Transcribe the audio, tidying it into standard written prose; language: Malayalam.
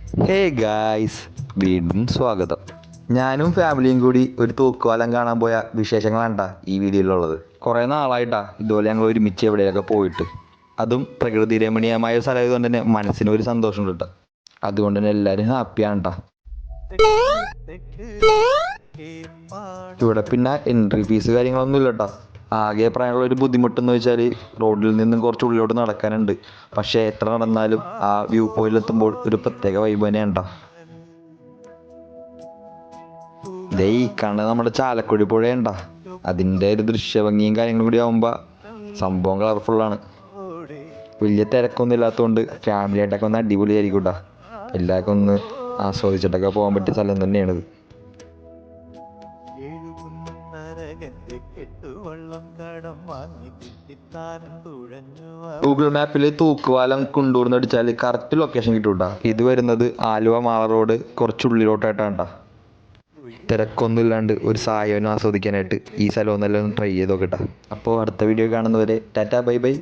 ഹേ ഗായ്സ്, വീണ്ടും സ്വാഗതം. ഞാനും ഫാമിലിയും കൂടി ഒരു തൂക്കുപാലം കാണാൻ പോയ വിശേഷങ്ങളാണ്ടാ ഈ വീഡിയോയിലുള്ളത്. കുറേ നാളായിട്ടാ ഇതുപോലെ ഞങ്ങൾ ഒരുമിച്ച് എവിടെയൊക്കെ പോയിട്ട്. അതും പ്രകൃതി രമണീയമായ സ്ഥലമായതുകൊണ്ട് തന്നെ മനസ്സിന് ഒരു സന്തോഷം കിട്ടും. അതുകൊണ്ട് തന്നെ എല്ലാവരും ഹാപ്പിയാണ് കേട്ടോ. ഇവിടെ പിന്നെ എൻട്രി ഫീസ് കാര്യങ്ങളൊന്നും ഇല്ല കേട്ടോ. ആകെ പറയാനുള്ള ഒരു ബുദ്ധിമുട്ടെന്ന് വെച്ചാൽ റോഡിൽ നിന്നും കുറച്ച് ഉള്ളിലോട്ട് നടക്കാനുണ്ട്. പക്ഷേ എത്ര നടന്നാലും ആ വ്യൂ പോയിന്റ് എത്തുമ്പോൾ ഒരു പ്രത്യേക വൈബ് തന്നെയാണ് കേട്ടോ. ദേ ഈ കാണുന്നത് നമ്മുടെ ചാലക്കുടി പുഴയുണ്ടാ. അതിൻ്റെ ഒരു ദൃശ്യഭംഗിയും കാര്യങ്ങളും കൂടി ആകുമ്പോൾ സംഭവം കളർഫുള്ളാണ്. വലിയ തിരക്കൊന്നും ഇല്ലാത്തതുകൊണ്ട് ഫാമിലി ആയിട്ടൊക്കെ ഒന്ന് അടിപൊളിയായിരിക്കും കേട്ടോ. എല്ലാവർക്കും ഒന്ന് ആസ്വദിച്ചിട്ടൊക്കെ പോകാൻ പറ്റിയ സ്ഥലം തന്നെയാണിത്. ഗൂഗിൾ മാപ്പിൽ തൂക്കുപാലം കുണ്ടൂർന്ന് അടിച്ചാൽ കറക്റ്റ് ലൊക്കേഷൻ കിട്ടും കേട്ടോ. ഇത് വരുന്നത് ആലുവ മാള റോഡ് കുറച്ചുള്ളിലോട്ടായിട്ടാണ് കേട്ടോ. തിരക്കൊന്നും ഇല്ലാണ്ട് ഒരു സായനം ആസ്വദിക്കാനായിട്ട് ഈ സ്ഥലം ഒന്നെല്ലാം ട്രൈ ചെയ്ത് നോക്കട്ടെ. അപ്പോൾ അടുത്ത വീഡിയോ കാണുന്നവരെ ടാറ്റാ ബൈ ബൈ.